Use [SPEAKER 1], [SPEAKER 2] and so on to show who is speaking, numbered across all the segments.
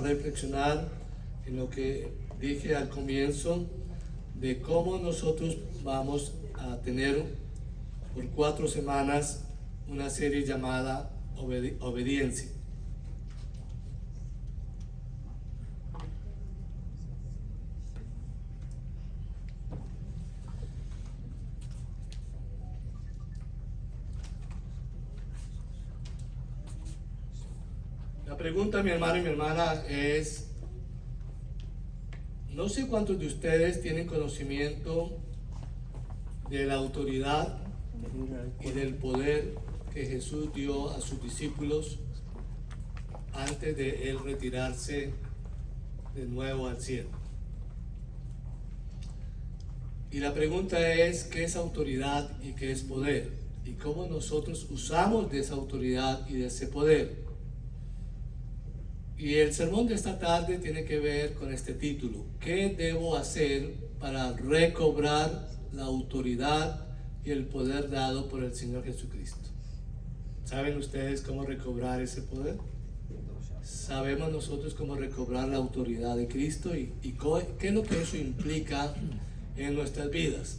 [SPEAKER 1] reflexionar en lo que dije al comienzo de cómo nosotros vamos a tener por 4 semanas una serie llamada Obediencia. La pregunta, mi hermano y mi hermana, es: no sé cuántos de ustedes tienen conocimiento de la autoridad y del poder que Jesús dio a sus discípulos antes de Él retirarse de nuevo al cielo. Y la pregunta es: ¿qué es autoridad y qué es poder? Y cómo nosotros usamos de esa autoridad y de ese poder. Y el sermón de esta tarde tiene que ver con este título: ¿qué debo hacer para recobrar la autoridad y el poder dado por el Señor Jesucristo? ¿Saben ustedes cómo recobrar ese poder? ¿Sabemos nosotros cómo recobrar la autoridad de Cristo y qué es lo que eso implica en nuestras vidas?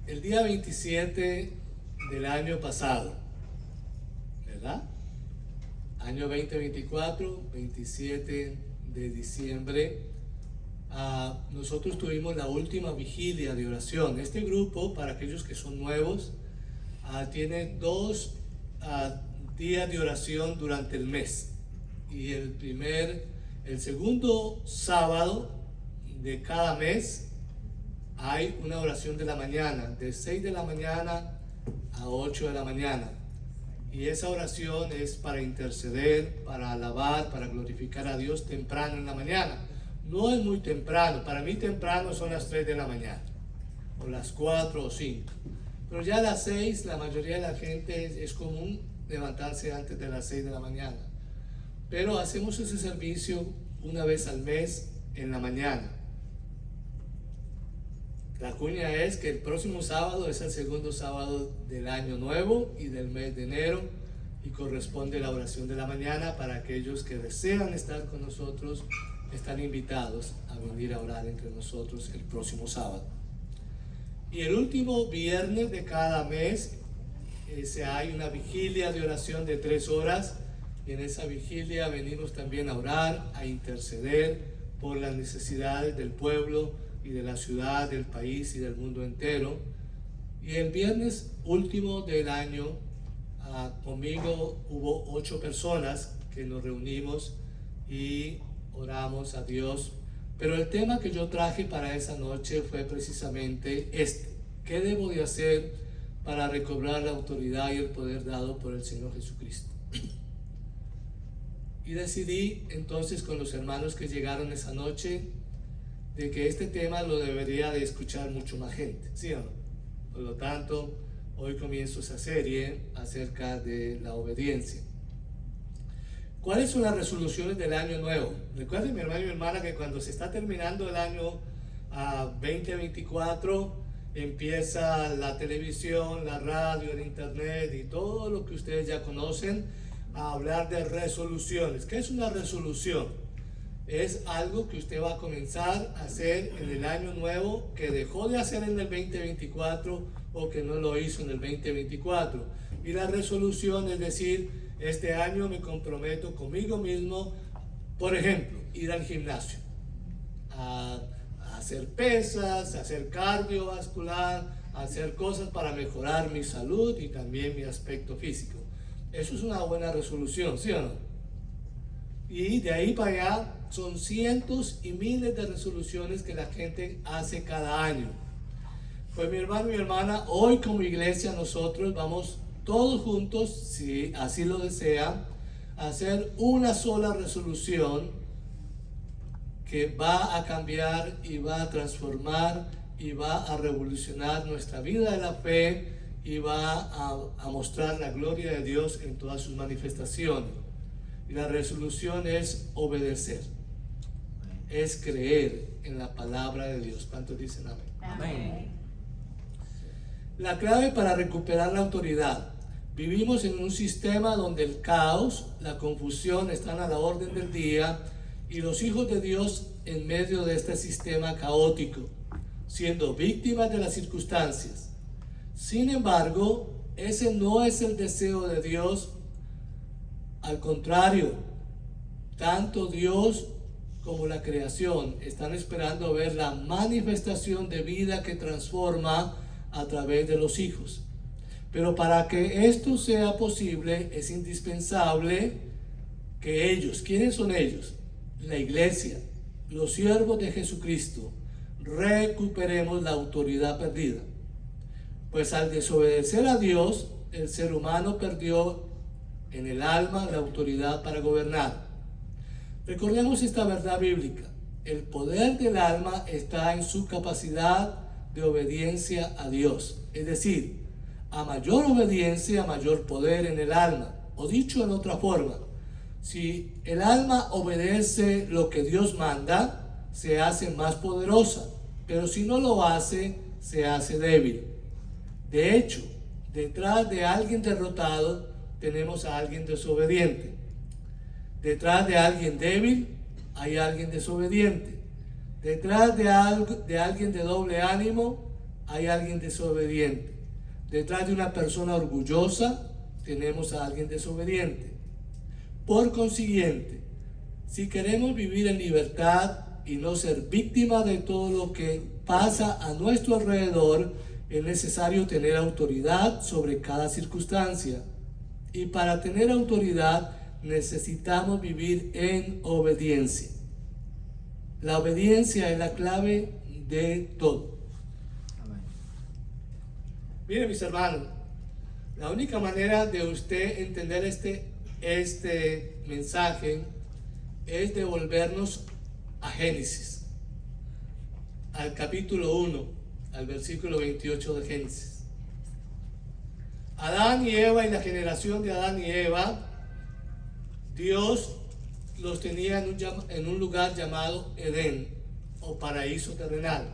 [SPEAKER 1] El día 27 del año pasado, ¿verdad? Año 2024, 27 de diciembre, nosotros tuvimos la última vigilia de oración. Este grupo, para aquellos que son nuevos, tiene 2 días de oración durante el mes. Y el segundo sábado de cada mes hay una oración de la mañana, de 6 de la mañana a 8 de la mañana. Y esa oración es para interceder, para alabar, para glorificar a Dios temprano en la mañana. No es muy temprano, para mí temprano son las 3 de la mañana, o las 4 o 5. Pero ya a las 6, la mayoría de la gente es común levantarse antes de las 6 de la mañana. Pero hacemos ese servicio una vez al mes en la mañana. La cuña es que el próximo sábado es el segundo sábado del año nuevo y del mes de enero, y corresponde la oración de la mañana. Para aquellos que desean estar con nosotros, están invitados a venir a orar entre nosotros el próximo sábado. Y el último viernes de cada mes hay una vigilia de oración de 3 horas, y en esa vigilia venimos también a orar, a interceder por las necesidades del pueblo y de la ciudad, del país y del mundo entero. Y el viernes último del año, conmigo hubo 8 personas que nos reunimos y oramos a Dios. Pero el tema que yo traje para esa noche fue precisamente este: ¿qué debo de hacer para recobrar la autoridad y el poder dado por el Señor Jesucristo? Y decidí entonces con los hermanos que llegaron esa noche de que este tema lo debería de escuchar mucho más gente, ¿sí o no? Por lo tanto, hoy comienzo esa serie acerca de la obediencia. ¿Cuáles son las resoluciones del año nuevo? Recuerden, mi hermano y mi hermana, que cuando se está terminando el año 2024, empieza la televisión, la radio, el internet y todo lo que ustedes ya conocen a hablar de resoluciones. ¿Qué es una resolución? Es algo que usted va a comenzar a hacer en el año nuevo, que dejó de hacer en el 2024 o que no lo hizo en el 2024. Y la resolución es decir: este año me comprometo conmigo mismo, por ejemplo, ir al gimnasio, a hacer pesas, a hacer cardiovascular, a hacer cosas para mejorar mi salud y también mi aspecto físico. Eso es una buena resolución, ¿sí o no? Y de ahí para allá son cientos y miles de resoluciones que la gente hace cada año. Pues mi hermano y mi hermana, hoy como iglesia nosotros vamos todos juntos, si así lo desean, a hacer una sola resolución que va a cambiar y va a transformar y va a revolucionar nuestra vida de la fe y va a mostrar la gloria de Dios en todas sus manifestaciones. Y la resolución es obedecer, es creer en la palabra de Dios. ¿Cuántos dicen amén?
[SPEAKER 2] Amén.
[SPEAKER 1] La clave para recuperar la autoridad. Vivimos en un sistema donde el caos, la confusión están a la orden del día y los hijos de Dios en medio de este sistema caótico, siendo víctimas de las circunstancias. Sin embargo, ese no es el deseo de Dios. Al contrario, tanto Dios como la creación están esperando ver la manifestación de vida que transforma a través de los hijos. Pero para que esto sea posible es indispensable que ellos, ¿quiénes son ellos? La iglesia, los siervos de Jesucristo, recuperemos la autoridad perdida. Pues al desobedecer a Dios, el ser humano perdió en el alma la autoridad para gobernar. Recordemos esta verdad bíblica. El poder del alma está en su capacidad de obediencia a Dios. Es decir, a mayor obediencia, mayor poder en el alma. O dicho en otra forma, si el alma obedece lo que Dios manda, se hace más poderosa. Pero si no lo hace, se hace débil. De hecho, detrás de alguien derrotado, tenemos a alguien desobediente. Detrás de alguien débil hay alguien desobediente. Detrás de alguien de doble ánimo hay alguien desobediente. Detrás de una persona orgullosa tenemos a alguien desobediente. Por consiguiente, si queremos vivir en libertad y no ser víctimas de todo lo que pasa a nuestro alrededor, es necesario tener autoridad sobre cada circunstancia. Y para tener autoridad necesitamos vivir en obediencia. La obediencia es la clave de todo. Amén. Miren, mis hermanos, la única manera de usted entender este mensaje es devolvernos a Génesis, al capítulo 1, al versículo 28 de Génesis. Adán y Eva y la generación de Adán y Eva, Dios los tenía en un lugar llamado Edén o paraíso terrenal.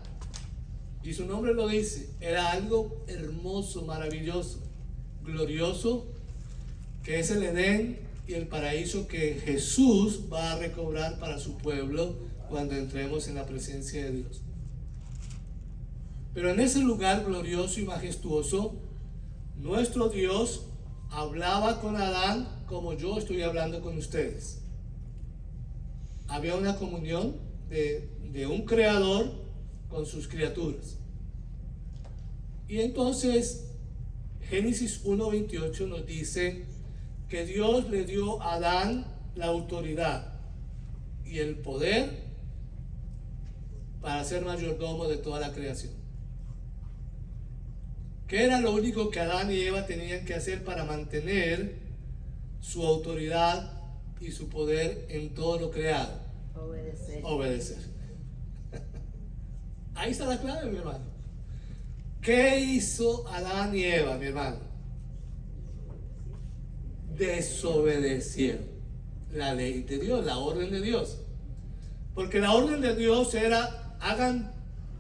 [SPEAKER 1] Y su nombre lo dice, era algo hermoso, maravilloso, glorioso, que es el Edén y el paraíso que Jesús va a recobrar para su pueblo cuando entremos en la presencia de Dios. Pero en ese lugar glorioso y majestuoso, nuestro Dios hablaba con Adán como yo estoy hablando con ustedes. Había una comunión de un creador con sus criaturas. Y entonces Génesis 1:28 nos dice que Dios le dio a Adán la autoridad y el poder para ser mayordomo de toda la creación. ¿Qué era lo único que Adán y Eva tenían que hacer para mantener su autoridad y su poder en todo lo creado? Obedecer. Ahí está la clave, mi hermano. ¿Qué hizo Adán y Eva, mi hermano? Desobedecieron la ley de Dios, la orden de Dios. Porque la orden de Dios era: hagan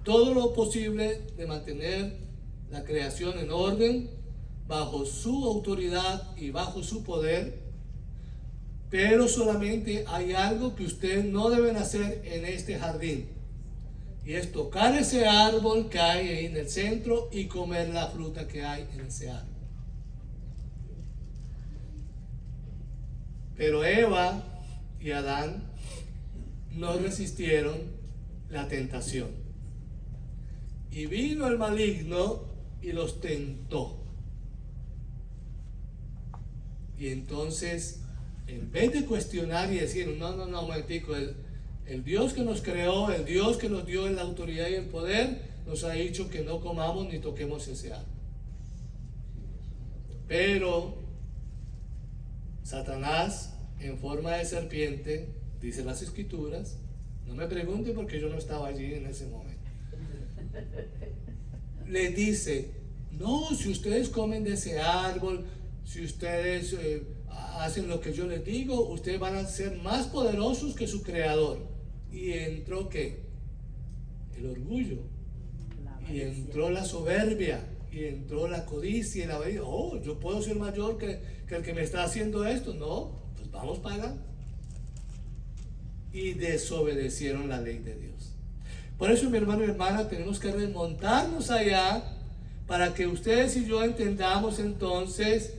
[SPEAKER 1] todo lo posible de mantener la creación en orden, bajo su autoridad y bajo su poder, pero solamente hay algo que ustedes no deben hacer en este jardín, y es tocar ese árbol que hay ahí en el centro y comer la fruta que hay en ese árbol. Pero Eva y Adán no resistieron la tentación, y vino el maligno y los tentó. Y entonces, en vez de cuestionar y decir, no, un momentico, el Dios que nos creó, el Dios que nos dio la autoridad y el poder, nos ha dicho que no comamos ni toquemos ese árbol. Pero Satanás, en forma de serpiente, dice las Escrituras, no me pregunte porque yo no estaba allí en ese momento, le dice: no, si ustedes comen de ese árbol, si ustedes hacen lo que yo les digo, ustedes van a ser más poderosos que su creador. Y entró ¿qué? El orgullo, y entró la soberbia, Y entró la codicia y la avaricia. Oh, yo puedo ser mayor que el que me está haciendo esto. No, pues vamos pagando. Y desobedecieron la ley de Dios. Por eso, mi hermano y hermana, tenemos que remontarnos allá para que ustedes y yo entendamos entonces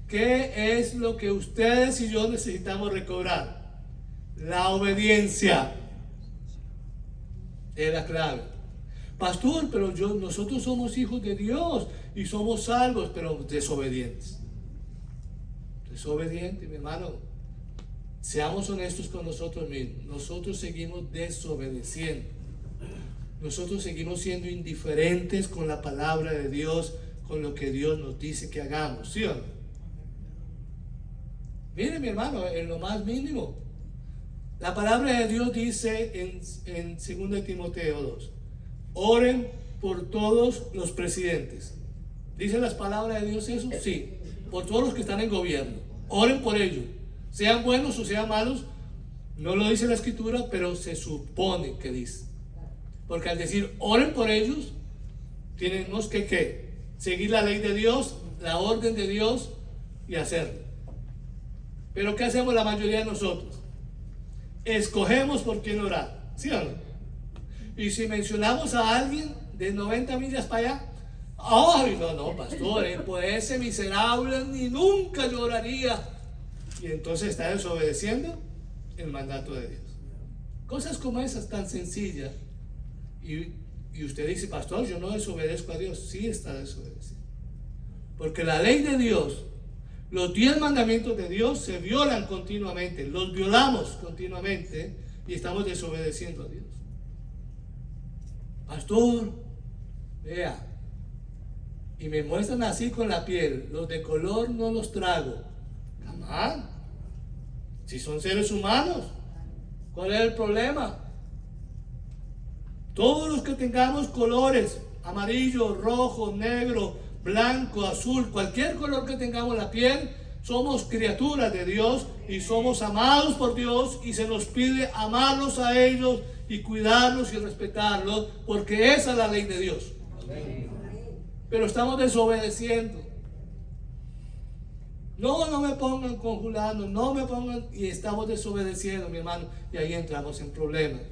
[SPEAKER 1] qué es lo que ustedes y yo necesitamos recobrar. La obediencia es la clave. Pastor, pero nosotros somos hijos de Dios y somos salvos, pero desobedientes. Desobedientes, mi hermano. Seamos honestos con nosotros mismos. Nosotros seguimos desobedeciendo. Nosotros seguimos siendo indiferentes con la palabra de Dios, con lo que Dios nos dice que hagamos, ¿sí o no? Mire, mi hermano, en lo más mínimo. La palabra de Dios dice en 2 Timoteo 2, oren por todos los presidentes. ¿Dicen las palabras de Dios eso? Sí, por todos los que están en gobierno. Oren por ellos, sean buenos o sean malos. No lo dice la Escritura, pero se supone que dice. Porque al decir oren por ellos, tenemos que ¿qué? Seguir la ley de Dios, la orden de Dios y hacerlo. Pero ¿qué hacemos la mayoría de nosotros? Escogemos por quién orar, ¿sí o no? Y si mencionamos a alguien de 90 millas para allá, ¡ay, no, pastor! Por ese miserable ni nunca lloraría. Y entonces está desobedeciendo el mandato de Dios. Cosas como esas tan sencillas. Y usted dice, pastor, yo no desobedezco a Dios. Sí está desobedeciendo. Porque la ley de Dios, los 10 mandamientos de Dios se violan continuamente. Los violamos continuamente y estamos desobedeciendo a Dios. Pastor, vea, y me muestran así con la piel, los de color no los trago. Jamás. Si son seres humanos, ¿cuál es el problema? Todos los que tengamos colores, amarillo, rojo, negro, blanco, azul, cualquier color que tengamos la piel, somos criaturas de Dios y somos amados por Dios y se nos pide amarlos a ellos y cuidarlos y respetarlos, porque esa es la ley de Dios. Amén. Pero estamos desobedeciendo. No me pongan conjurando, no me pongan, y estamos desobedeciendo, mi hermano, y ahí entramos en problemas.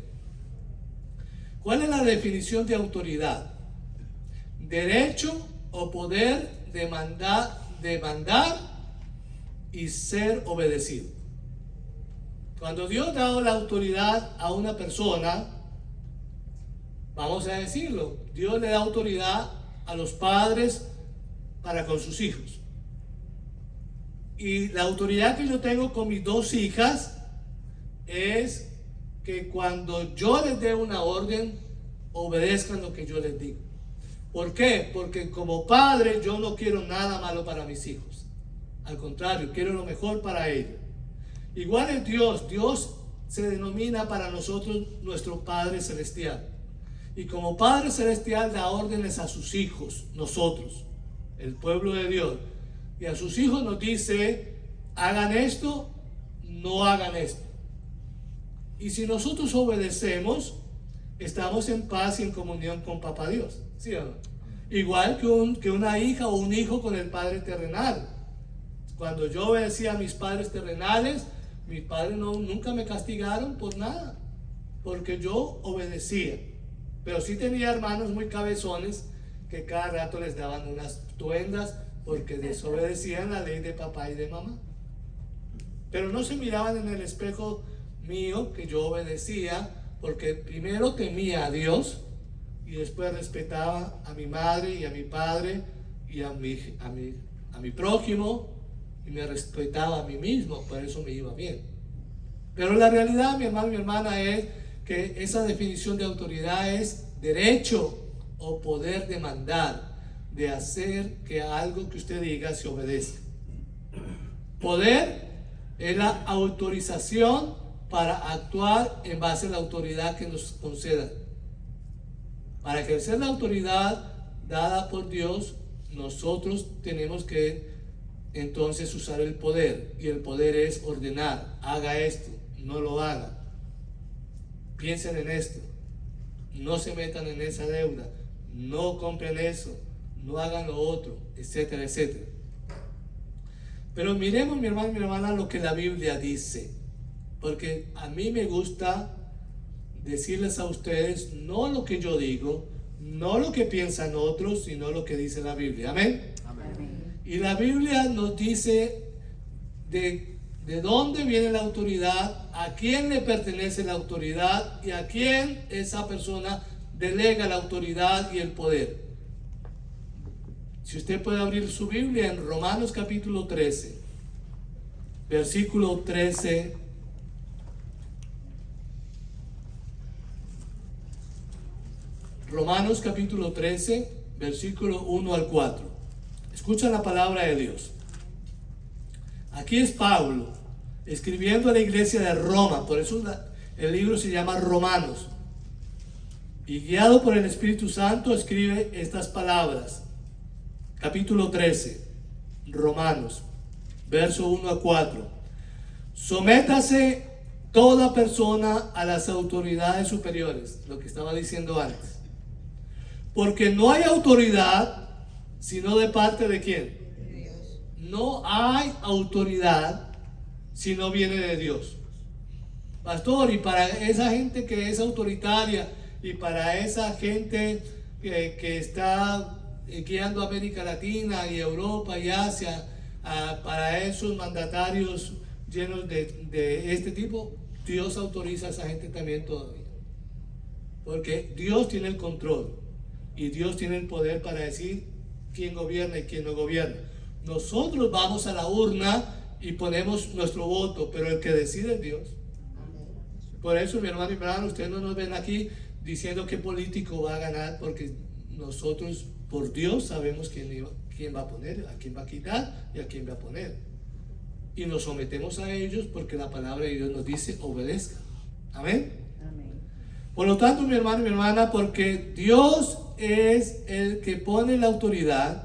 [SPEAKER 1] ¿Cuál es la definición de autoridad? Derecho o poder de mandar y ser obedecido. Cuando Dios da la autoridad a una persona, vamos a decirlo, Dios le da autoridad a los padres para con sus hijos. Y la autoridad que yo tengo con mis 2 hijas es que cuando yo les dé una orden, obedezcan lo que yo les digo. ¿Por qué? Porque como padre yo no quiero nada malo para mis hijos. Al contrario, quiero lo mejor para ellos. Igual es Dios. Dios se denomina para nosotros nuestro Padre Celestial. Y como Padre Celestial da órdenes a sus hijos, nosotros, el pueblo de Dios. Y a sus hijos nos dice, hagan esto, no hagan esto. Y si nosotros obedecemos, estamos en paz y en comunión con Papá Dios, ¿sí o no? Igual que una hija o un hijo con el Padre terrenal. Cuando yo obedecía a mis padres terrenales, mis padres nunca me castigaron por nada, porque yo obedecía. Pero sí tenía hermanos muy cabezones que cada rato les daban unas tuendas porque desobedecían la ley de papá y de mamá. Pero no se miraban en el espejo mío que yo obedecía, porque primero temía a Dios y después respetaba a mi madre y a mi padre y a mi prójimo, y me respetaba a mí mismo. Por eso me iba bien. Pero la realidad, mi hermano y mi hermana, es que esa definición de autoridad es derecho o poder de mandar, de hacer que algo que usted diga se obedezca. Poder es la autorización para actuar en base a la autoridad que nos conceda. Para ejercer la autoridad dada por Dios, nosotros tenemos que entonces usar el poder, y el poder es ordenar: haga esto, no lo haga, piensen en esto, no se metan en esa deuda, no compren eso, no hagan lo otro, etcétera, etcétera. Pero miremos, mi hermano y mi hermana, lo que la Biblia dice, porque a mí me gusta decirles a ustedes no lo que yo digo, no lo que piensan otros, sino lo que dice la Biblia. Amén.
[SPEAKER 2] Amén.
[SPEAKER 1] Y la Biblia nos dice de dónde viene la autoridad, a quién le pertenece la autoridad y a quién esa persona delega la autoridad y el poder. Si usted puede abrir su Biblia en Romanos capítulo 13, versículo 13. Romanos capítulo 13, versículo 1 al 4. Escucha la palabra de Dios. Aquí es Pablo escribiendo a la iglesia de Roma, por eso el libro se llama Romanos. Y guiado por el Espíritu Santo escribe estas palabras. Capítulo 13, Romanos, verso 1 a 4. Sométase toda persona a las autoridades superiores, lo que estaba diciendo antes. Porque no hay autoridad sino de parte de ¿quién?
[SPEAKER 2] De Dios.
[SPEAKER 1] No hay autoridad si no viene de Dios. Pastor, y para esa gente que es autoritaria y para esa gente que está guiando a América Latina y Europa y Asia, para esos mandatarios llenos de este tipo, Dios autoriza a esa gente también todavía. Porque Dios tiene el control y Dios tiene el poder para decir quién gobierna y quién no gobierna. Nosotros vamos a la urna y ponemos nuestro voto, pero el que decide es Dios. Por eso, mi hermano y hermano, ustedes no nos ven aquí diciendo qué político va a ganar, porque nosotros por Dios sabemos quién va a poner, a quién va a quitar y a quién va a poner. Y nos sometemos a ellos porque la palabra de Dios nos dice obedezca. Amén.
[SPEAKER 2] Amén.
[SPEAKER 1] Por lo tanto, mi hermano y mi hermana, porque Dios es el que pone la autoridad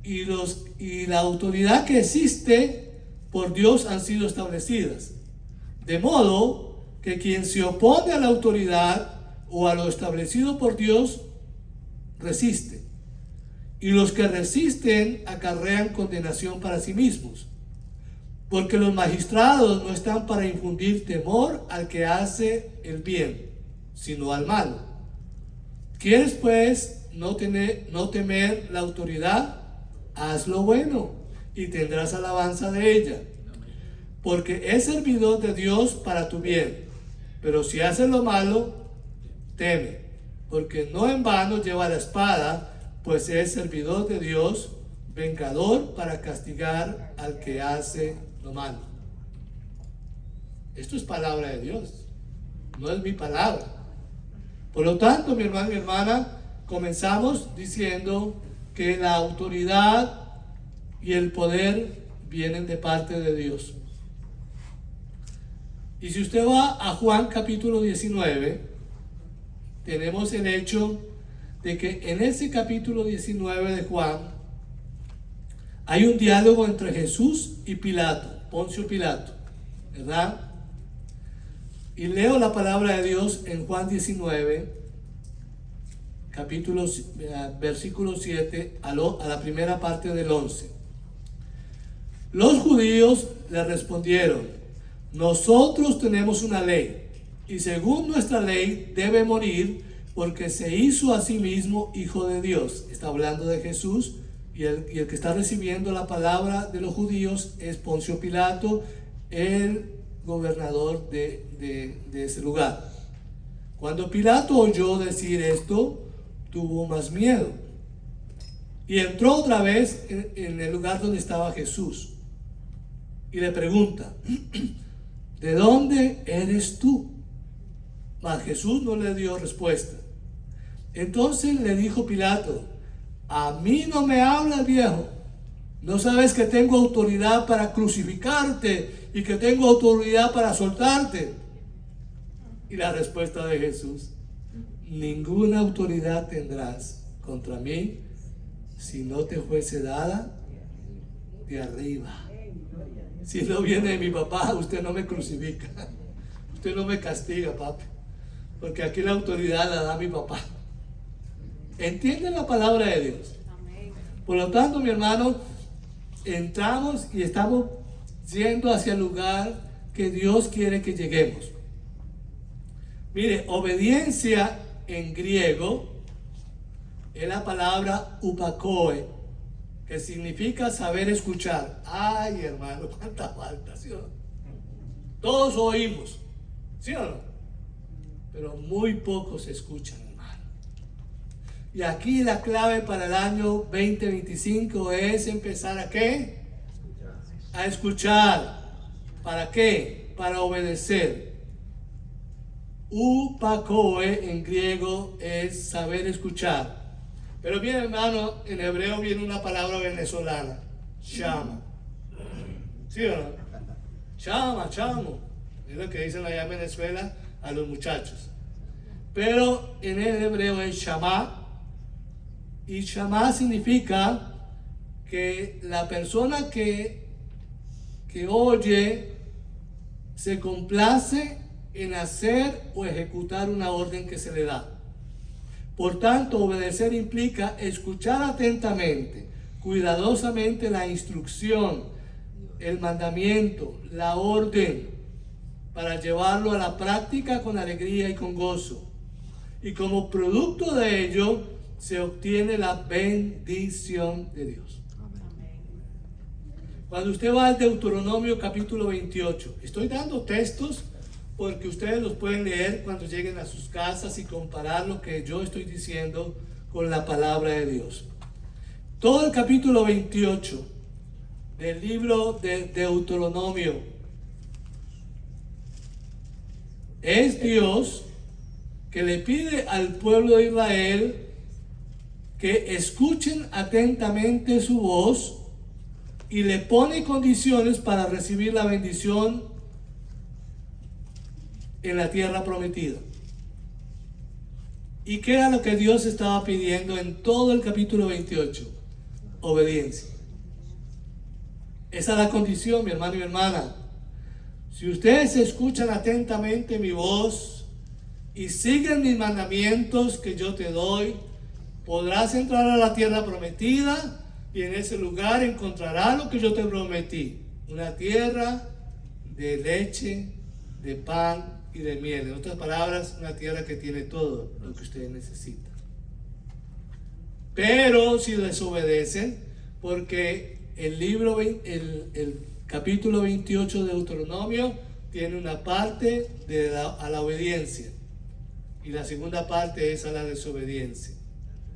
[SPEAKER 1] y la autoridad que existe por Dios han sido establecidas. De modo que quien se opone a la autoridad o a lo establecido por Dios resiste. Y los que resisten acarrean condenación para sí mismos. Porque los magistrados no están para infundir temor al que hace el bien, sino al malo. ¿Quieres pues no temer la autoridad? Haz lo bueno y tendrás alabanza de ella. Porque es servidor de Dios para tu bien. Pero si haces lo malo, teme. Porque no en vano lleva la espada, pues es servidor de Dios, vengador para castigar al que hace lo malo. Esto es palabra de Dios, no es mi palabra. Por lo tanto, mi hermano y mi hermana, comenzamos diciendo que la autoridad y el poder vienen de parte de Dios. Y si usted va a Juan capítulo 19, tenemos el hecho de que en ese capítulo 19 de Juan hay un diálogo entre Jesús y Pilato, Poncio Pilato, ¿verdad? Y leo la palabra de Dios en Juan 19, versículo 7 a la primera parte del 11. Los judíos le respondieron: nosotros tenemos una ley, y según nuestra ley debe morir porque se hizo a sí mismo hijo de Dios. Está hablando de Jesús, y el que está recibiendo la palabra de los judíos es Poncio Pilato, el gobernador de ese lugar. Cuando Pilato oyó decir esto, tuvo más miedo y entró otra vez en el lugar donde estaba Jesús y le pregunta: ¿de dónde eres tú? Mas Jesús no le dio respuesta. Entonces le dijo Pilato: a mí no me hablas, viejo. ¿No sabes que tengo autoridad para crucificarte y que tengo autoridad para soltarte? Y la respuesta de Jesús: ninguna autoridad tendrás contra mí si no te fuese dada de arriba. Si no viene de mi papá, usted no me crucifica, usted no me castiga, papi, porque aquí la autoridad la da mi papá. ¿Entienden la palabra de Dios? Por lo tanto, mi hermano, entramos y estamos yendo hacia el lugar que Dios quiere que lleguemos. Mire, obediencia en griego es la palabra upakoe, que significa saber escuchar. Ay, hermano, cuánta falta, ¿sí o no? Todos oímos, ¿sí o no? Pero muy pocos escuchan, hermano. Y aquí la clave para el año 2025 es empezar ¿a qué? A escuchar. ¿Para qué? Para obedecer. Upakoe en griego es saber escuchar. Pero bien, hermano, en hebreo viene una palabra venezolana, chama. ¿Sí o no? Chama, chamo. Es lo que dicen allá en Venezuela a los muchachos. Pero en el hebreo es shamá. Y shamá significa que la persona que oye se complace en hacer o ejecutar una orden que se le da. Por tanto, obedecer implica escuchar atentamente, cuidadosamente la instrucción, el mandamiento, la orden, para llevarlo a la práctica con alegría y con gozo. Y como producto de ello, se obtiene la bendición de Dios. Cuando usted va al Deuteronomio capítulo 28, estoy dando textos porque ustedes los pueden leer cuando lleguen a sus casas y comparar lo que yo estoy diciendo con la palabra de Dios. Todo el capítulo 28 del libro de Deuteronomio es Dios que le pide al pueblo de Israel que escuchen atentamente su voz y le pone condiciones para recibir la bendición en la tierra prometida. ¿Y qué era lo que Dios estaba pidiendo en todo el capítulo 28? Obediencia. Esa es la condición, mi hermano y mi hermana. Si ustedes escuchan atentamente mi voz y siguen mis mandamientos que yo te doy, podrás entrar a la tierra prometida y en ese lugar encontrarás lo que yo te prometí. Una tierra de leche, de pan y de miel. En otras palabras, una tierra que tiene todo lo que ustedes necesitan. Pero si desobedecen, porque el capítulo 28 de Deuteronomio tiene una parte a la obediencia y la segunda parte es a la desobediencia.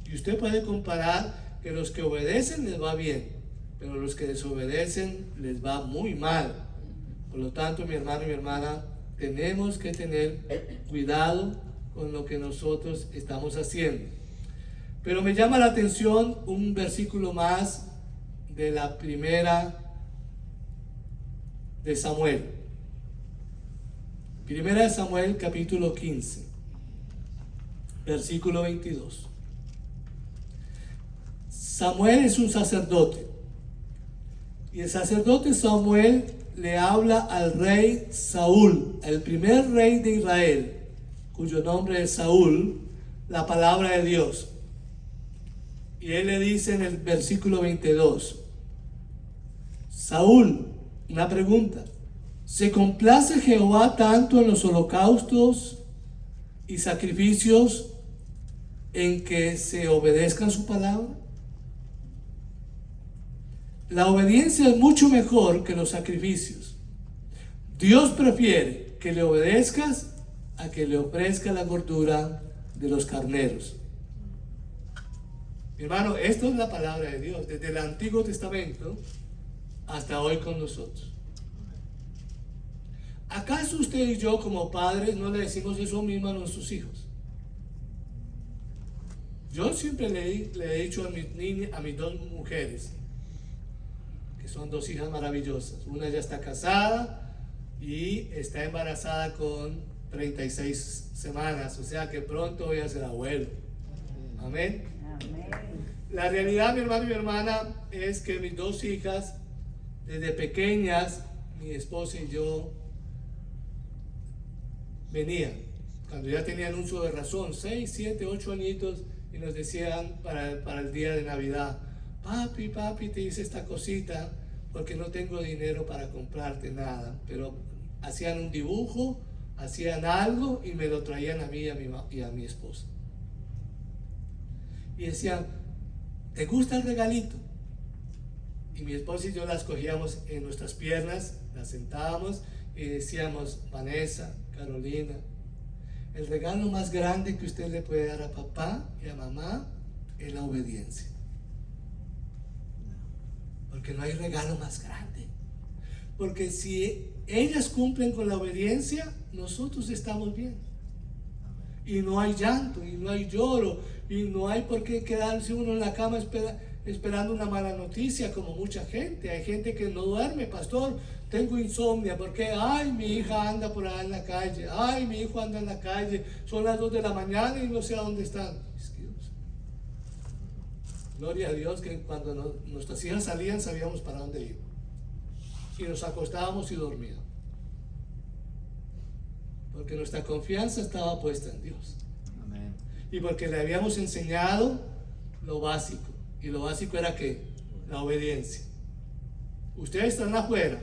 [SPEAKER 1] Y usted puede comparar que los que obedecen les va bien, pero los que desobedecen les va muy mal. Por lo tanto, mi hermano y mi hermana, tenemos que tener cuidado con lo que nosotros estamos haciendo. Pero me llama la atención un versículo más de la primera de Samuel. Primera de Samuel, capítulo 15, versículo 22. Samuel es un sacerdote. Y el sacerdote Samuel le habla al rey Saúl, el primer rey de Israel, cuyo nombre es Saúl, la palabra de Dios. Y él le dice en el versículo 22, Saúl, una pregunta, ¿se complace Jehová tanto en los holocaustos y sacrificios en que se obedezcan su palabra? La obediencia es mucho mejor que los sacrificios. Dios prefiere que le obedezcas a que le ofrezca la gordura de los carneros. Mi hermano, esto es la palabra de Dios, desde el Antiguo Testamento hasta hoy con nosotros. ¿Acaso usted y yo como padres no le decimos eso mismo a nuestros hijos? Yo siempre le he dicho a mis niñas, a mis dos mujeres, que son dos hijas maravillosas. Una ya está casada y está embarazada con 36 semanas, o sea que pronto voy a ser abuelo. Amén. La realidad, mi hermano y mi hermana, es que mis dos hijas, desde pequeñas, mi esposa y yo, venían, cuando ya tenían uso de razón, 6, 7, 8 añitos, y nos decían para el día de Navidad: papi, te hice esta cosita porque no tengo dinero para comprarte nada. Pero hacían un dibujo, hacían algo y me lo traían a mí y a mi esposa. Y decían: ¿te gusta el regalito? Y mi esposa y yo las cogíamos en nuestras piernas, las sentábamos y decíamos: Vanessa, Carolina, el regalo más grande que usted le puede dar a papá y a mamá es la obediencia. Porque no hay regalo más grande. Porque si ellas cumplen con la obediencia, nosotros estamos bien. Y no hay llanto, y no hay lloro, y no hay por qué quedarse uno en la cama esperando una mala noticia, como mucha gente. Hay gente que no duerme: pastor, tengo insomnio porque ay, mi hija anda por ahí en la calle, ay, mi hijo anda en la calle, son las 2 de la mañana y no sé a dónde están. Gloria a Dios que cuando nuestras hijas salían sabíamos para dónde ir, y nos acostábamos y dormíamos, porque nuestra confianza estaba puesta en Dios. Amén. Y porque le habíamos enseñado lo básico, y lo básico era que la obediencia. Ustedes están afuera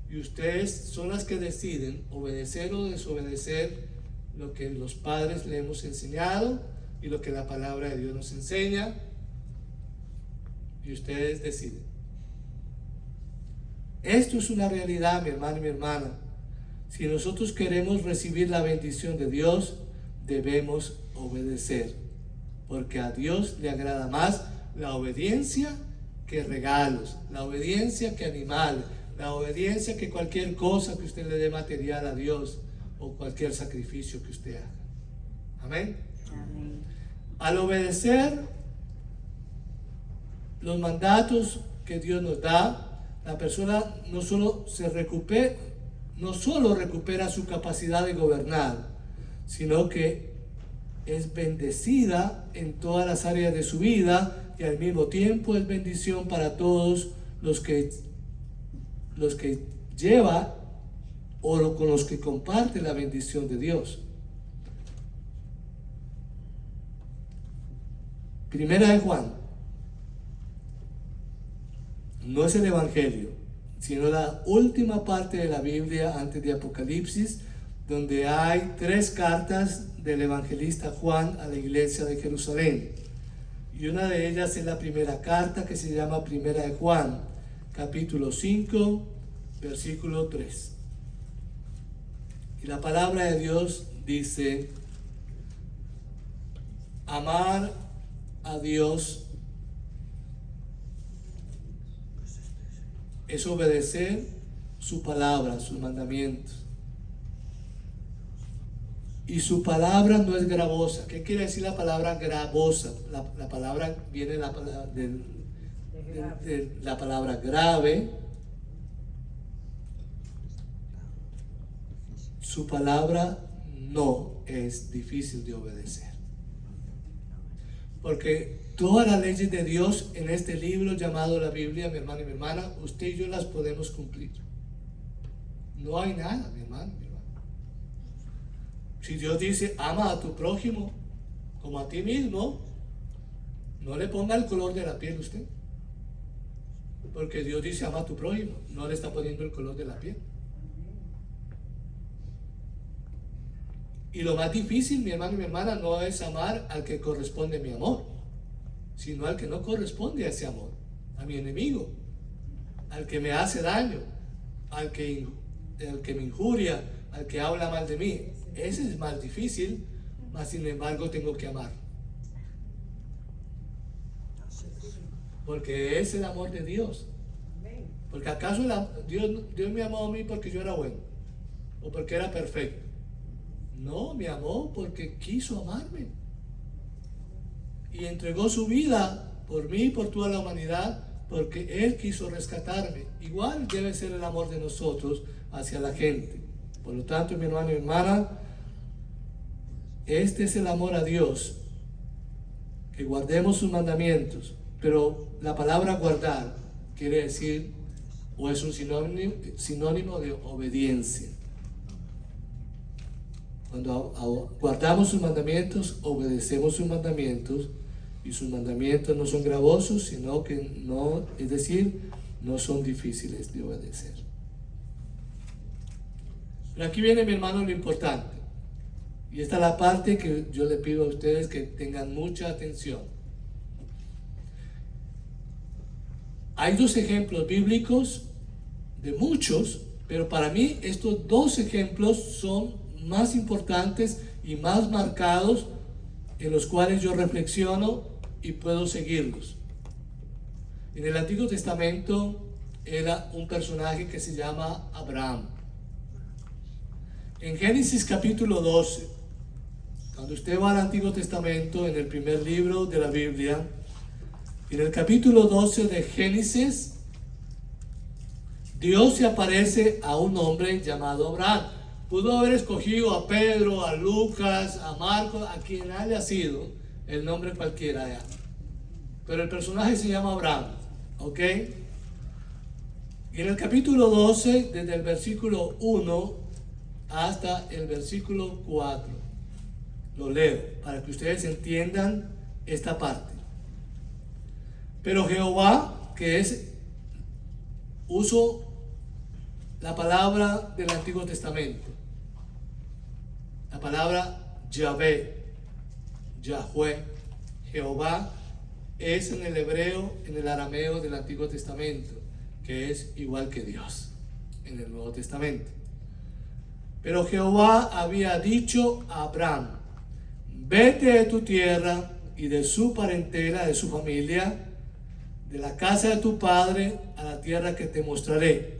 [SPEAKER 1] y ustedes son las que deciden obedecer o desobedecer lo que los padres le hemos enseñado y lo que la palabra de Dios nos enseña, y ustedes deciden. Esto es una realidad, mi hermano y mi hermana. Si nosotros queremos recibir la bendición de Dios, debemos obedecer, porque a Dios le agrada más la obediencia que regalos, la obediencia que animales, la obediencia que cualquier cosa que usted le dé material a Dios, o cualquier sacrificio que usted haga. Amén. Amén. Al obedecer los mandatos que Dios nos da, la persona no solo recupera su capacidad de gobernar, sino que es bendecida en todas las áreas de su vida, y al mismo tiempo es bendición para todos los que lleva o con los que comparte la bendición de Dios. Primera de Juan no es el Evangelio, sino la última parte de la Biblia antes de Apocalipsis, donde hay 3 cartas del evangelista Juan a la iglesia de Jerusalén. Y una de ellas es la primera carta, que se llama Primera de Juan, capítulo 5, versículo 3. Y la palabra de Dios dice: amar a Dios es obedecer su palabra, sus mandamientos. Y su palabra no es gravosa. ¿Qué quiere decir la palabra gravosa? La palabra viene de la palabra grave. Su palabra no es difícil de obedecer. Porque todas las leyes de Dios en este libro llamado la Biblia, mi hermano y mi hermana, usted y yo las podemos cumplir. No hay nada, mi hermano, mi hermana. Si Dios dice: ama a tu prójimo como a ti mismo, no le ponga el color de la piel a usted. Porque Dios dice: ama a tu prójimo, no le está poniendo el color de la piel. Y lo más difícil, mi hermano y mi hermana, no es amar al que corresponde a mi amor, sino al que no corresponde a ese amor, a mi enemigo, al que me hace daño, al que me injuria, al que habla mal de mí. Ese es más difícil, mas sin embargo tengo que amar, porque es el amor de Dios. Porque acaso Dios me amó a mí porque yo era bueno o porque era perfecto. No, me amó porque quiso amarme y entregó su vida por mí y por toda la humanidad, porque Él quiso rescatarme. Igual debe ser el amor de nosotros hacia la gente. Por lo tanto, mi hermano y hermana, este es el amor a Dios, que guardemos sus mandamientos. Pero la palabra guardar quiere decir, o es un sinónimo de obediencia. Cuando guardamos sus mandamientos, obedecemos sus mandamientos, y sus mandamientos no son gravosos, sino que no, es decir, no son difíciles de obedecer. Pero aquí viene, mi hermano, lo importante. Y esta es la parte que yo le pido a ustedes que tengan mucha atención. Hay dos ejemplos bíblicos, de muchos, pero para mí estos dos ejemplos son más importantes y más marcados, en los cuales yo reflexiono y puedo seguirlos. En el Antiguo Testamento era un personaje que se llama Abraham. En Génesis capítulo 12, cuando usted va al Antiguo Testamento, en el primer libro de la Biblia, en el capítulo 12 de Génesis, Dios se aparece a un hombre llamado Abraham. Pudo haber escogido a Pedro, a Lucas, a Marcos, a quien haya sido, el nombre cualquiera ya. Pero el personaje se llama Abraham, ¿ok? Y en el capítulo 12, desde el versículo 1 hasta el versículo 4, lo leo para que ustedes entiendan esta parte. Pero Jehová, que es, uso la palabra del Antiguo Testamento, la palabra Yahvé, Yahweh, Jehová, es en el hebreo, en el arameo del Antiguo Testamento, que es igual que Dios en el Nuevo Testamento. Pero Jehová había dicho a Abraham: vete de tu tierra y de su parentela, de su familia, de la casa de tu padre, a la tierra que te mostraré.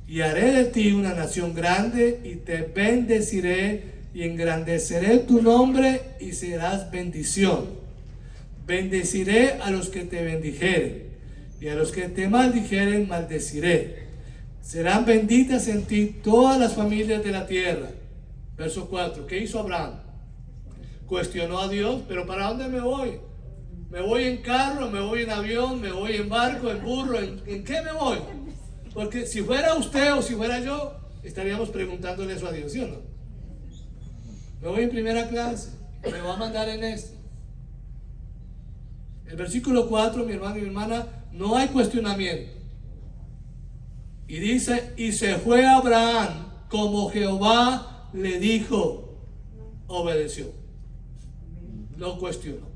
[SPEAKER 1] Y haré de ti una nación grande, y te bendeciré, y engrandeceré tu nombre, y serás bendición. Bendeciré a los que te bendijeren, y a los que te maldijeren maldeciré. Serán benditas en ti todas las familias de la tierra. Verso 4. ¿Qué hizo Abraham? Cuestionó a Dios: ¿pero para dónde me voy? ¿Me voy en carro? ¿Me voy en avión? ¿Me voy en barco? ¿En burro? ¿En qué me voy? Porque si fuera usted o si fuera yo, estaríamos preguntándole eso a Dios, ¿sí o no? Me voy en primera clase, me va a mandar en esto. El versículo 4, mi hermano y mi hermana, no hay cuestionamiento. Y dice: y se fue Abraham como Jehová le dijo. Obedeció. No cuestionó.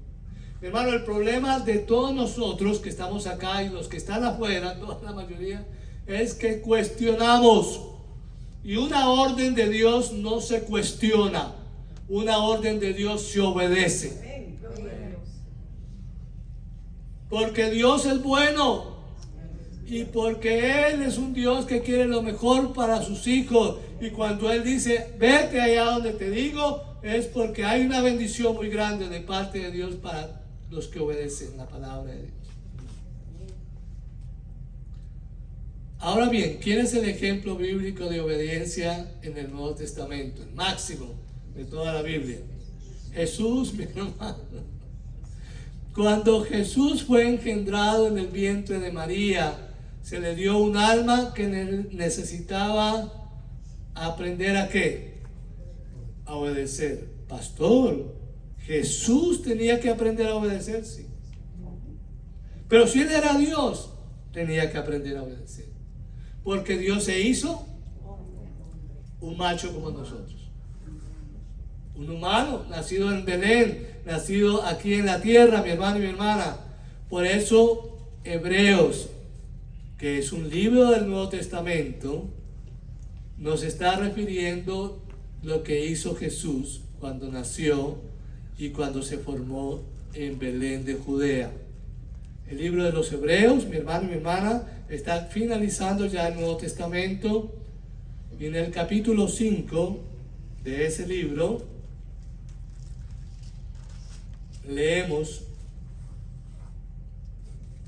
[SPEAKER 1] Mi hermano, el problema de todos nosotros que estamos acá y los que están afuera, toda la mayoría, es que cuestionamos. Y una orden de Dios no se cuestiona. Una orden de Dios se obedece. Porque Dios es bueno. Y porque Él es un Dios que quiere lo mejor para sus hijos. Y cuando Él dice: vete allá donde te digo, es porque hay una bendición muy grande de parte de Dios para los que obedecen la palabra de Dios. Ahora bien, ¿quién es el ejemplo bíblico de obediencia en el Nuevo Testamento? El máximo de toda la Biblia. Jesús, mi hermano. Cuando Jesús fue engendrado en el vientre de María, se le dio un alma que necesitaba aprender ¿a qué? A obedecer. Pastor, Jesús tenía que aprender a obedecer, sí. Pero si Él era Dios, tenía que aprender a obedecer. Porque Dios se hizo un macho como nosotros. Un humano, nacido en Belén, nacido aquí en la tierra, mi hermano y mi hermana. Por eso, Hebreos, que es un libro del Nuevo Testamento, nos está refiriendo lo que hizo Jesús cuando nació y cuando se formó en Belén de Judea. El libro de los Hebreos, mi hermano y mi hermana, está finalizando ya el Nuevo Testamento. Y en el capítulo 5 de ese libro leemos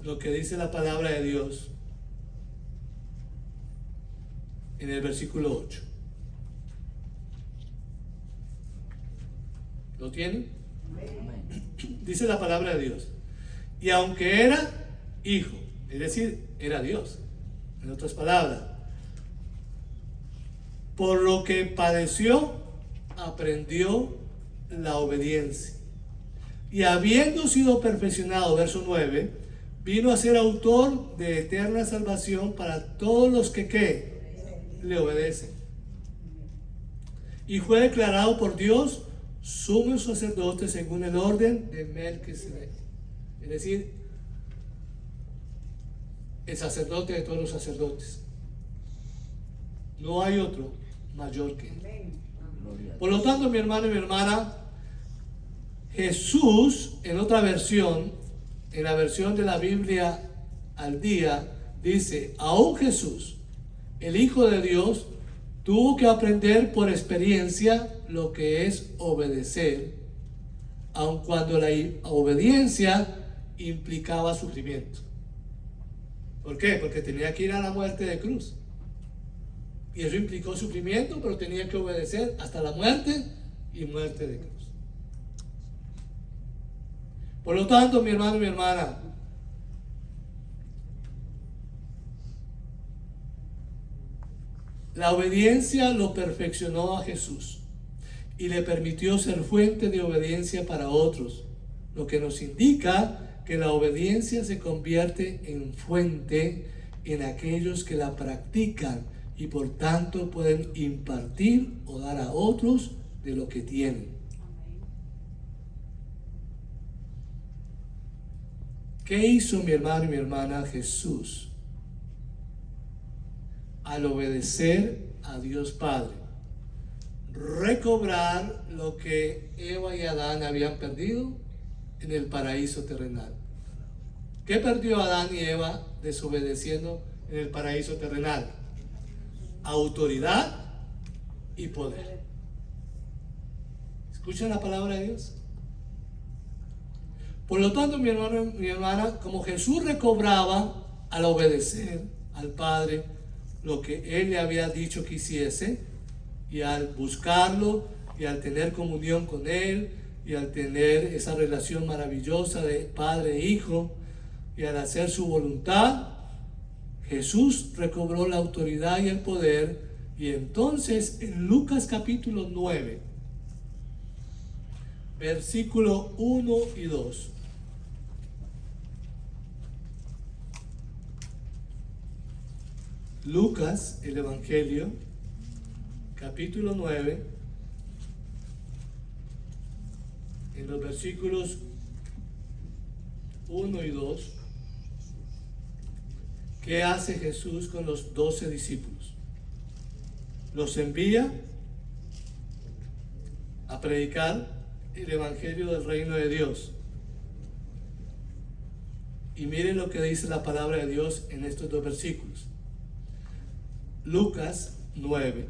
[SPEAKER 1] lo que dice la palabra de Dios en el versículo 8. ¿Lo tienen? Dice la palabra de Dios: y aunque era hijo, es decir, era Dios, en otras palabras, por lo que padeció, aprendió la obediencia. Y habiendo sido perfeccionado, verso 9, vino a ser autor de eterna salvación para todos los que ¿qué? Le obedecen. Y fue declarado por Dios sumo sacerdote según el orden de Melquisedec. Es decir, el sacerdote de todos los sacerdotes. No hay otro mayor que él. Por lo tanto, mi hermano y mi hermana, Jesús, en otra versión, en la versión de la Biblia al día, dice, aún Jesús, el Hijo de Dios, tuvo que aprender por experiencia lo que es obedecer, aun cuando la obediencia implicaba sufrimiento. ¿Por qué? Porque tenía que ir a la muerte de cruz. Y eso implicó sufrimiento, pero tenía que obedecer hasta la muerte y muerte de cruz. Por lo tanto, mi hermano y mi hermana, la obediencia lo perfeccionó a Jesús y le permitió ser fuente de obediencia para otros, lo que nos indica que la obediencia se convierte en fuente en aquellos que la practican y por tanto pueden impartir o dar a otros de lo que tienen. ¿Qué hizo mi hermano y mi hermana Jesús al obedecer a Dios Padre? Recobrar lo que Eva y Adán habían perdido en el paraíso terrenal. ¿Qué perdió Adán y Eva desobedeciendo en el paraíso terrenal? Autoridad y poder. ¿Escuchan la palabra de Dios? Por lo tanto, mi hermano y mi hermana, como Jesús recobraba al obedecer al Padre lo que Él le había dicho que hiciese, y al buscarlo, y al tener comunión con Él, y al tener esa relación maravillosa de Padre e Hijo, y al hacer su voluntad, Jesús recobró la autoridad y el poder. Y entonces en Lucas capítulo 9, versículo 1 y 2, Lucas, el Evangelio, capítulo 9, en los versículos 1 y 2, ¿qué hace Jesús con los 12 discípulos? Los envía a predicar el Evangelio del reino de Dios. Y miren lo que dice la palabra de Dios en estos dos versículos. Lucas 9,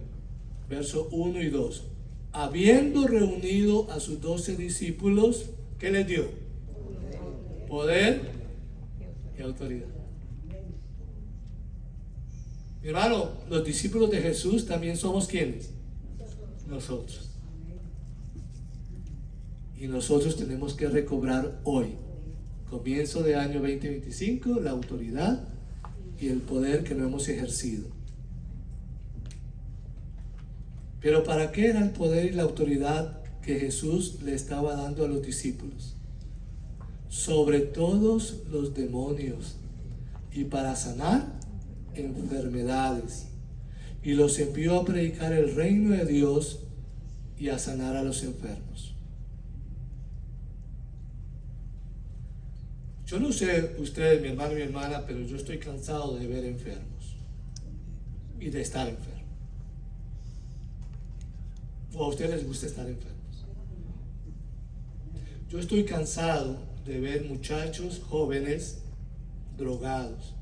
[SPEAKER 1] verso 1 y 2. Habiendo reunido a sus 12 discípulos, ¿qué les dio? Poder y autoridad. Mi hermano, los discípulos de Jesús también somos ¿quiénes? Nosotros. Y nosotros tenemos que recobrar hoy, comienzo de año 2025, la autoridad y el poder que no hemos ejercido. Pero ¿para qué era el poder y la autoridad que Jesús le estaba dando a los discípulos? Sobre todos los demonios y para sanar enfermedades. Y los envió a predicar el reino de Dios y a sanar a los enfermos. Yo no sé ustedes, mi hermano y mi hermana, pero yo estoy cansado de ver enfermos y de estar enfermos. ¿O a ustedes les gusta estar enfermos? Yo estoy cansado de ver muchachos jóvenes drogados,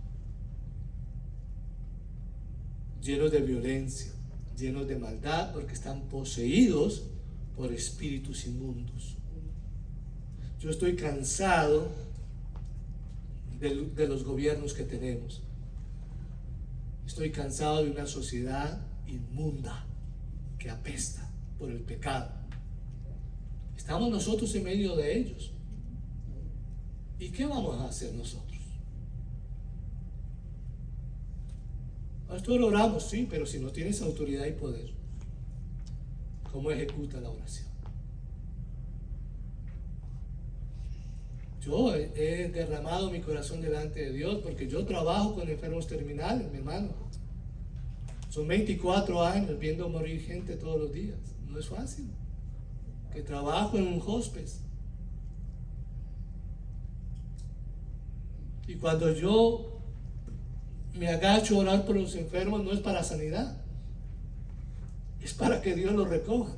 [SPEAKER 1] llenos de violencia, llenos de maldad, porque están poseídos por espíritus inmundos. Yo estoy cansado de los gobiernos que tenemos. Estoy cansado de una sociedad inmunda que apesta por el pecado. Estamos nosotros en medio de ellos. ¿Y qué vamos a hacer nosotros? Pastor, oramos, sí, pero si no tienes autoridad y poder, cómo ejecuta la oración. Yo he derramado mi corazón delante de Dios porque yo trabajo con enfermos terminales, mi hermano. Son 24 años viendo morir gente todos los días. No es fácil. Que trabajo en un hospice. Y cuando yo me agacho a orar por los enfermos, no es para sanidad. Es para que Dios los recoja.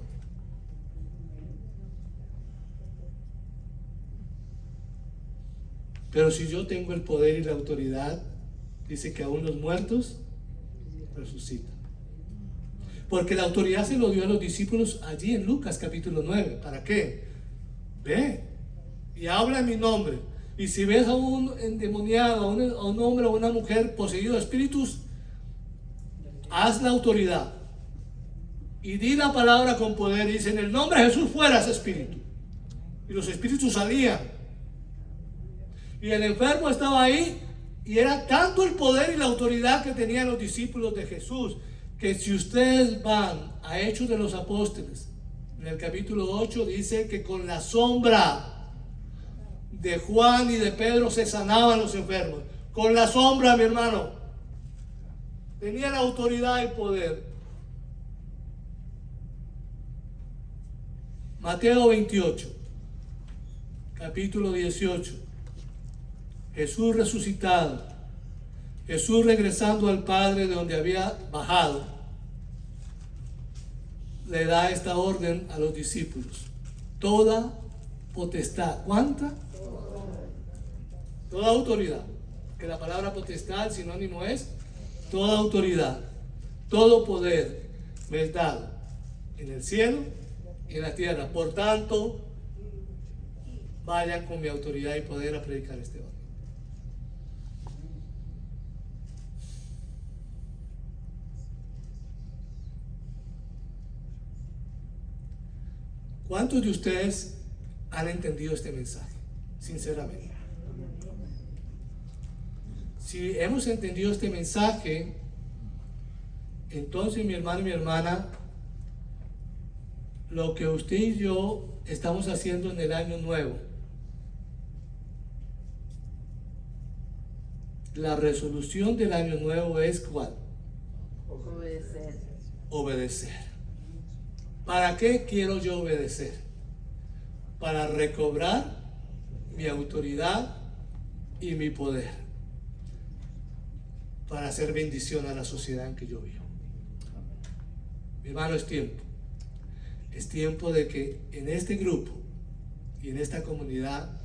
[SPEAKER 1] Pero si yo tengo el poder y la autoridad, dice que aún los muertos resucitan. Porque la autoridad se lo dio a los discípulos allí en Lucas capítulo 9. ¿Para qué? Ve y habla en mi nombre. Y si ves a un endemoniado, a un hombre o una mujer poseído de espíritus, haz la autoridad. Y di la palabra con poder. Y dice, en el nombre de Jesús fuera ese espíritu. Y los espíritus salían. Y el enfermo estaba ahí, y era tanto el poder y la autoridad que tenían los discípulos de Jesús, que si ustedes van a Hechos de los Apóstoles, en el capítulo 8 dice que con la sombra de Juan y de Pedro se sanaban los enfermos. Con la sombra, mi hermano. Tenían autoridad y poder. Mateo 28, capítulo 18. Jesús resucitado, Jesús regresando al Padre de donde había bajado, le da esta orden a los discípulos: toda potestad. ¿Cuánta? Toda autoridad. Que la palabra potestad, sinónimo es toda autoridad, todo poder me es dado en el cielo y en la tierra. Por tanto, vayan con mi autoridad y poder a predicar este evangelio. ¿Cuántos de ustedes han entendido este mensaje? Sinceramente. Si hemos entendido este mensaje, entonces mi hermano y mi hermana, lo que usted y yo estamos haciendo en el año nuevo, la resolución del año nuevo es ¿cuál?
[SPEAKER 2] Obedecer.
[SPEAKER 1] Obedecer. ¿Para qué quiero yo obedecer? Para recobrar mi autoridad y mi poder, para hacer bendición a la sociedad en que yo vivo. Mi hermano, es tiempo de que en este grupo y en esta comunidad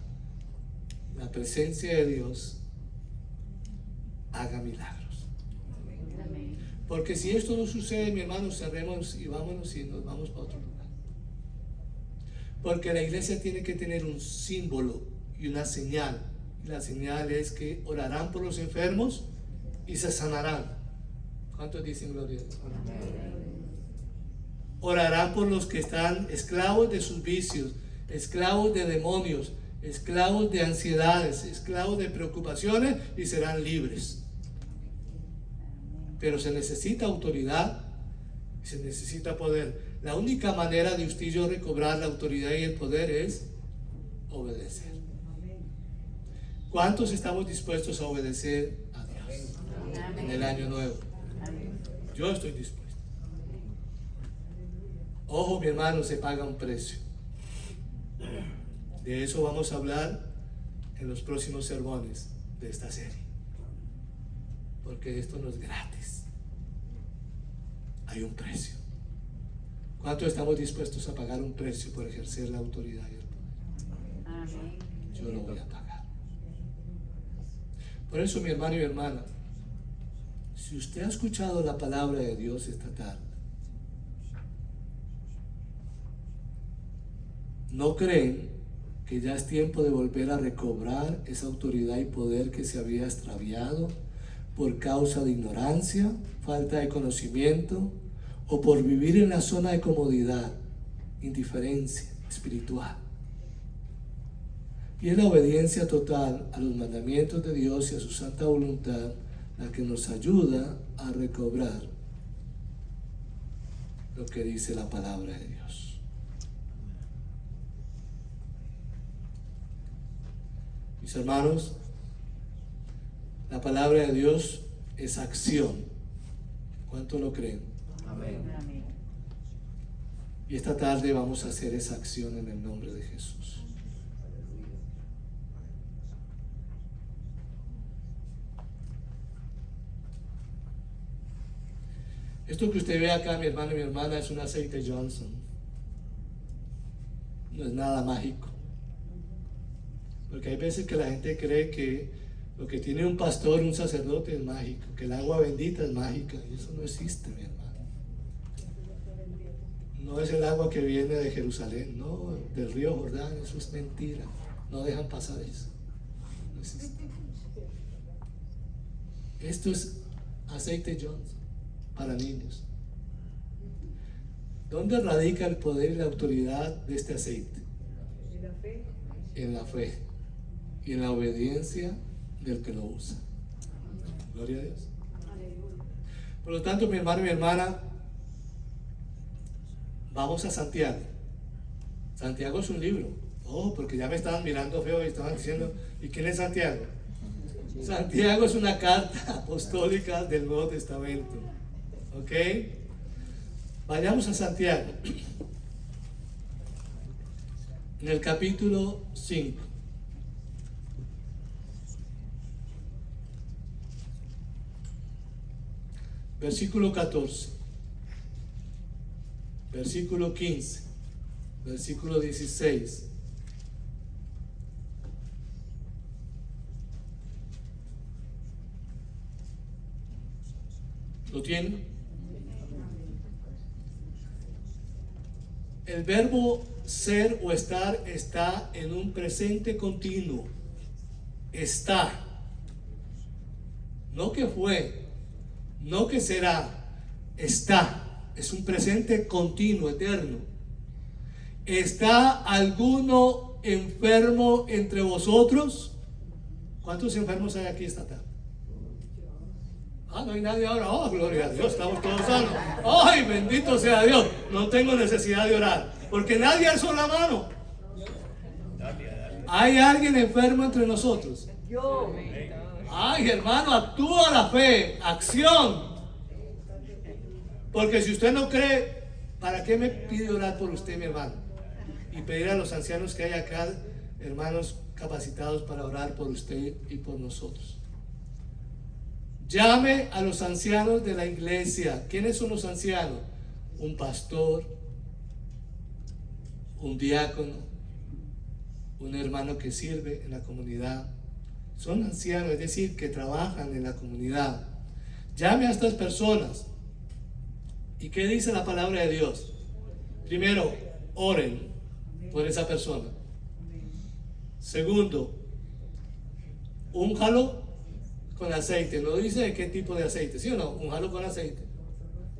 [SPEAKER 1] la presencia de Dios haga milagros. Porque si esto no sucede, mi hermano, cerremos y vámonos y nos vamos para otro lugar. Porque la iglesia tiene que tener un símbolo y una señal. Y la señal es que orarán por los enfermos y se sanarán. ¿Cuántos dicen gloria a Dios? Orarán por los que están esclavos de sus vicios, esclavos de demonios, esclavos de ansiedades, esclavos de preocupaciones, y serán libres. Pero se necesita autoridad, se necesita poder. La única manera de usted y yo recobrar la autoridad y el poder es obedecer. ¿Cuántos estamos dispuestos a obedecer a Dios en el año nuevo? Yo estoy dispuesto. Ojo, mi hermano, se paga un precio. De eso vamos a hablar en los próximos sermones de esta serie. Porque esto no es gratis. Hay un precio. ¿Cuántos estamos dispuestos a pagar un precio por ejercer la autoridad y el poder?
[SPEAKER 2] Amén.
[SPEAKER 1] Yo lo voy a pagar. Por eso, mi hermano y mi hermana, si usted ha escuchado la palabra de Dios esta tarde, ¿no creen que ya es tiempo de volver a recobrar esa autoridad y poder que se había extraviado por causa de ignorancia, falta de conocimiento o por vivir en la zona de comodidad, indiferencia espiritual? Y es la obediencia total a los mandamientos de Dios y a su santa voluntad la que nos ayuda a recobrar lo que dice la palabra de Dios. Mis hermanos, la palabra de Dios es acción. ¿Cuánto lo creen?
[SPEAKER 3] Amén.
[SPEAKER 2] Amén.
[SPEAKER 1] Y esta tarde vamos a hacer esa acción en el nombre de Jesús. Esto que usted ve acá, mi hermano y mi hermana, es un aceite Johnson. No es nada mágico. Porque hay veces que la gente cree que lo que tiene un pastor, un sacerdote es mágico, que el agua bendita es mágica. Y eso no existe, mi hermano. No es el agua que viene de Jerusalén, no, del río Jordán, eso es mentira. No dejan pasar eso. No existe. Esto es aceite Johnson para niños. ¿Dónde radica el poder y la autoridad de este aceite?
[SPEAKER 3] ¿Y la fe?
[SPEAKER 1] En la fe y en la obediencia del que lo usa. Gloria a Dios. Por lo tanto, mi hermano y mi hermana, vamos a Santiago. Santiago es un libro. Oh, porque ya me estaban mirando feo y estaban diciendo, ¿y quién es Santiago? Santiago es una carta apostólica del Nuevo Testamento. ¿Ok? Vayamos a Santiago. En el capítulo 5. Versículo 14. Versículo 15. Versículo 16. ¿Lo tienen? El verbo ser o estar está en un presente continuo. Está. No que fue, no que será. Está. Es un presente continuo, eterno. ¿Está alguno enfermo entre vosotros? ¿Cuántos enfermos hay aquí esta tarde? Ah, no hay nadie ahora. Oh, gloria a Dios, estamos todos sanos. Ay, bendito sea Dios. No tengo necesidad de orar, porque nadie alzó la mano. ¿Hay alguien enfermo entre nosotros?
[SPEAKER 2] Yo.
[SPEAKER 1] Ay, hermano, actúa la fe, acción. Porque si usted no cree, ¿para qué me pide orar por usted, mi hermano? Y pedir a los ancianos que hay acá, hermanos capacitados para orar por usted y por nosotros. Llame a los ancianos de la iglesia. ¿Quiénes son los ancianos? Un pastor, un diácono, un hermano que sirve en la comunidad. Son ancianos, es decir, que trabajan en la comunidad. Llame a estas personas. ¿Y qué dice la palabra de Dios? Primero, oren por esa persona. Segundo, únjalo con aceite. No dice de qué tipo de aceite, ¿sí o no? Únjalo con aceite.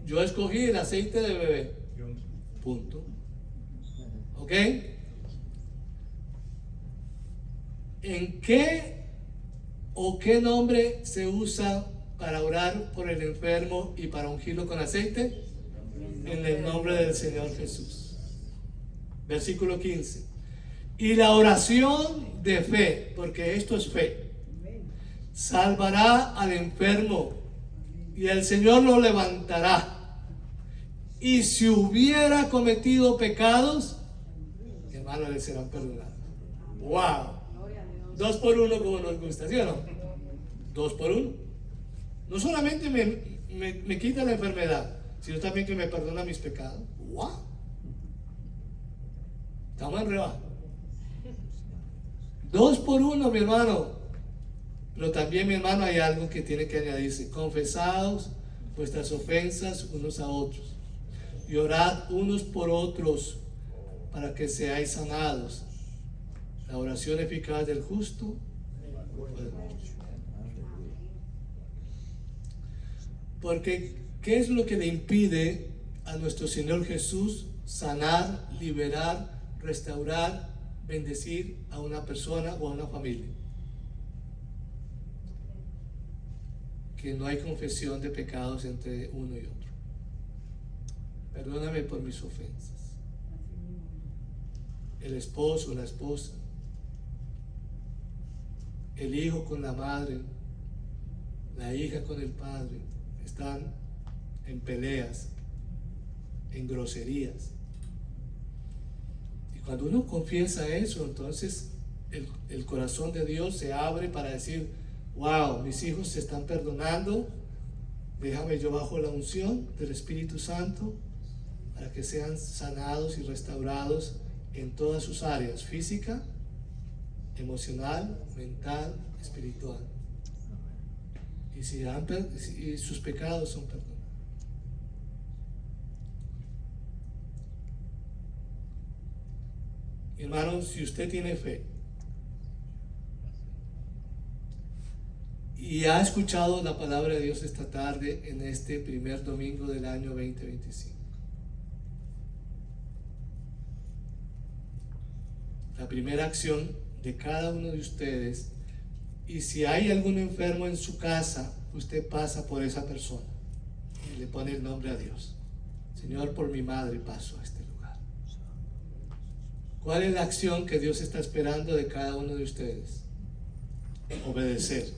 [SPEAKER 1] Yo escogí el aceite de bebé. Punto. ¿Ok? ¿En qué o qué nombre se usa para orar por el enfermo y para ungirlo con aceite? En el nombre del Señor Jesús. Versículo 15. Y la oración de fe, porque esto es fe, salvará al enfermo y el Señor lo levantará. Y si hubiera cometido pecados, hermano, le serán perdonados. ¡Wow! 2 por 1 como nos gusta, ¿sí o no? 2 por 1. No solamente me quita la enfermedad, sino también que me perdona mis pecados. ¡Wow! Estamos en rebajo. 2 por 1, mi hermano. Pero también, mi hermano, hay algo que tiene que añadirse. Confesaos vuestras ofensas unos a otros y orad unos por otros para que seáis sanados. La oración eficaz del justo puede mucho. Porque ¿qué es lo que le impide a nuestro Señor Jesús sanar, liberar, restaurar, bendecir a una persona o a una familia? Que no hay confesión de pecados entre uno y otro. perdóname por mis ofensas. El esposo, la esposa, el hijo con la madre, la hija con el padre, están en peleas, en groserías. Y cuando uno confiesa eso, entonces el corazón de Dios se abre para decir: wow, mis hijos se están perdonando, déjame yo bajo la unción del Espíritu Santo para que sean sanados y restaurados en todas sus áreas: física, emocional, mental, espiritual. Y si sus pecados son perdonados. Hermanos, si usted tiene fe y ha escuchado la palabra de Dios esta tarde, en este primer domingo del año 2025, la primera acción de cada uno de ustedes, y si hay algún enfermo en su casa, usted pasa por esa persona y le pone el nombre a Dios: Señor, por mi madre paso a este lugar. ¿Cuál es la acción que Dios está esperando de cada uno de ustedes? Obedecer.